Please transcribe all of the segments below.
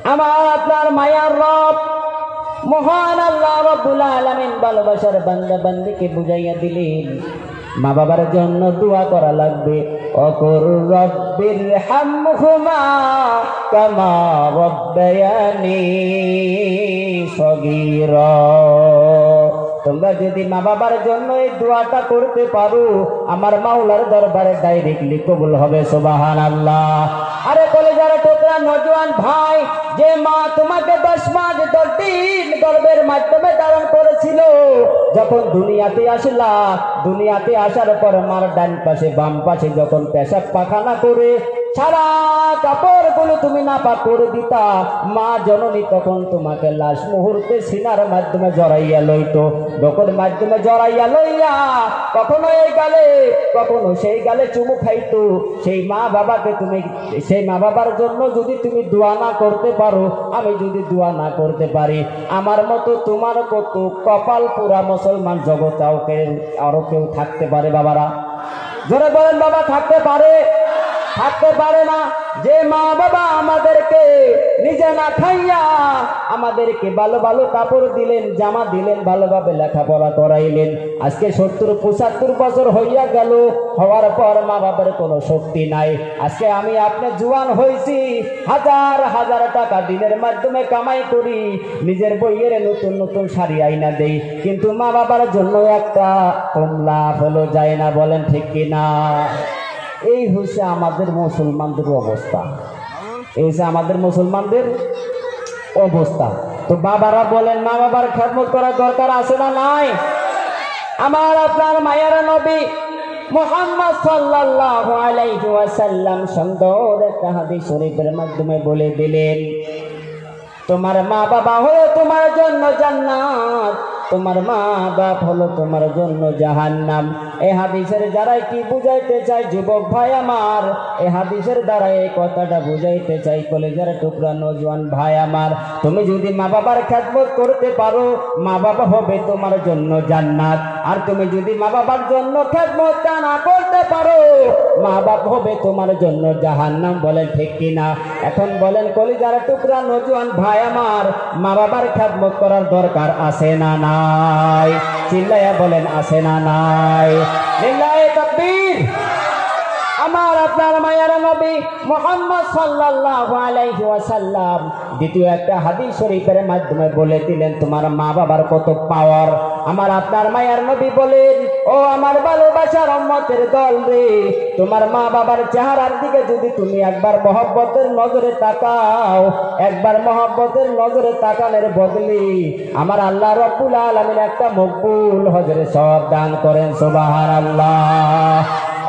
আমার আপনার মায়ার রব মহান আল্লাহ রাব্বুল আলামিন ভালোবাসার বান্দা বান্দিকে বুঝাইয়া দিলেন মা বাবার জন্য দোয়া করা লাগবে। অকুর রব্বির হামহুমা কামা রাব্বায়ানি সগীরা। তোমরা যদি মা বাবার জন্য এই দোয়াটা করতে পারো আমার মাওলার দরবারে ডাইরেক্টলি কবুল হবে। সুবহানাল্লাহ। আরে কলেজার টুকরা নওজোয়ান ভাই, যে মা তোমাকে 10 মাস 10 দিন গর্ভের মাধ্যমে ধারণ করেছিল, যখন দুনিয়াতে আসলা, দুনিয়াতে আসার পর মার ডান পাশে বাম পাশে যখন পেশাব পায়খানা করে সারা কাপড়গুলো তুমি নাপাক করে দিতা, মা জননী তখন তোমাকে লাশ মুহূর্তে সিনার মাধ্যমে জড়াইয়া লইতো। যখন মাধ্যমে জড়াইয়া লইয়া কখনো এই গালে কখনো সেই গালে চুমু খাইতো। সেই মা বাবাকে তুমি, সেই মা বাবার জন্য যদি তুমি দোয়া না করতে পারো, আমি যদি দোয়া না করতে পারি, আমার মতো তোমার কত কপাল পুরা মুসলমান জগতে আরো কেউ থাকতে পারে? বাবারা জোরে বলেন, বাবা থাকতে পারে? থাকতে পারে না। যে মা বাবা আমাদেরকে নিজে না খাইয়া আমাদেরকে ভালো ভালো কাপড় দিলেন, জামা দিলেন, ভালোভাবে লেখাপড়া করাইলেন, আজকে 70-75 বছর হইয়া গেল, হওয়ার পর মা বাবার কোনো শক্তি নাই। আজকে আমি আপনি জোয়ান হয়েছি, হাজার হাজার টাকা দিনের মাধ্যমে কামাই করি, নিজের বইয়ের নতুন নতুন শাড়ি আইনা দেই, কিন্তু মা বাবার জন্য একটা কমলা হলো যায় না। বলেন ঠিক কিনা? এই হচ্ছে আমাদের মুসলমানদের অবস্থা, এই হচ্ছে আমাদের মুসলমানদের অবস্থা। তো বাবারা বলেন, মা বাবার খেদমত করার দরকার আছে না নাই? আমার আপনার মায়ের নবী মুহাম্মদ সাল্লাল্লাহু আলাইহি ওয়াসাল্লাম সুন্দর একটা হাদিস শরীফের মাধ্যমে বলে দিলেন, তোমার মা বাবা হলো তোমার জন্য জান্নাত, তোমার মা বাপ হলো তোমার জন্য জাহান্নাম। এই হাদিসের দ্বারাই কি বুঝাইতে চাই যুবক ভাই আমার? এই হাদিসের দ্বারা এই কথাটা বুঝাইতে চাই কলেজার টুকরা নওজোয়ান ভাই আমার, তুমি যদি মা বাবার খেদমত করতে পারো, মা বাবা হবে তোমার জন্য জান্নাত। আর তুমি যদি মা বাবার জন্য খেদমত না করতে পারো, মা বাপ হবে তোমার জন্য জাহান্নাম। বলেন ঠিক কিনা? এখন বলেন কলেজার টুকরা নওজোয়ান ভাই আমার, মা বাবার খেদমত করার দরকার আছে না নাই? চিল্লাইয়া বলেন আছে না নাই? লিল্লাহি তাকবীর। আমার আপনার মায়ের নবী মুহাম্মদ সাল্লাল্লাহু আলাইহি ওয়াসাল্লাম দ্বিতীয় একটা হাদিস শরীফের মাধ্যমে বলে দিলেন তোমার মা বাবার কত পাওয়ার। আমার আপনার মায়ের নবী বলেন, ও আমার ভালোবাসার উম্মতের দল রে, তোমার মা বাবার চেহারার দিকে যদি তুমি একবার মহব্বতের নজরে তাকাও, একবার মহব্বতের নজরে তাকানোর বদলে আমার আল্লাহ রাব্বুল আলামিন একটা মকবুল হজরে সওয়াব দান করেন। সুবহানাল্লাহ।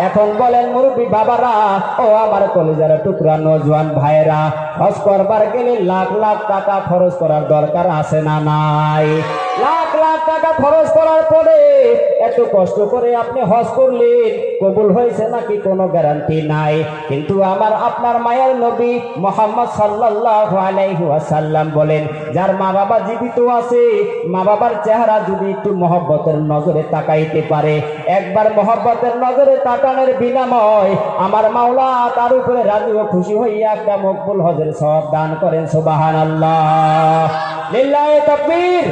এখন বলেন মুরব্বী বাবারা, ও আমার কলিজার টুকরা নওজোয়ান ভাইরা, হজ করবার গেলে লাখ লাখ টাকা খরচ করার দরকার আছে না নাই? লাখ লাখ টাকা খরচ করার পরে এত কষ্ট করে আপনি হজ করলেন, কবুল হয়েছে নাকি কোনো গ্যারান্টি নাই। কিন্তু আমার আপনার মায়ের নবী মুহাম্মদ সাল্লাল্লাহু আলাইহি ওয়াসাল্লাম বলেন, যার মা বাবা জীবিত আছে, মা বাবার চেহারা যদি একটু মহব্বতের নজরে তাকাইতে পারে, একবার মহব্বতের নজরে তাকানোর বিনিময় আমার মাওলা তার উপরে রাজি ও খুশি হইয়া একটা মকবুল হজের সওয়াব দান করেন। সুবহানাল্লাহ। লিল্লাহি তাকবীর।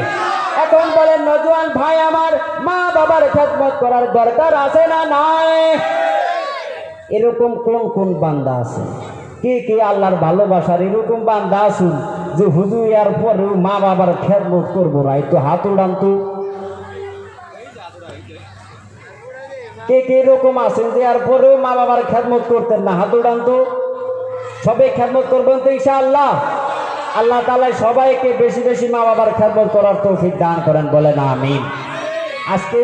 এখন বলেন নওজোয়ান ভাই আমার, মা বাবার খেদমত করার দরকার আছে না নাই? এরকম কোন কোন বান্দা আছে, কি কি আল্লাহর ভালোবাসার এরকম বান্দা আছেন যে হুজুর এর পরেও মা বাবার খেদমত করবো না? একটু হাত উড়ান তো। কে কে এরকম আছেন যে এর পরেও মা বাবার খেদমত করতেন না? হাত উড়ান তো। সবে খেদমত করবেন তো ইনশাআল্লাহ? আল্লাহ তাআলা সবাইকে বেশি বেশি মা বাবার খেদমত করার তৌফিক দান করেন। বলেন আমিন। আজকে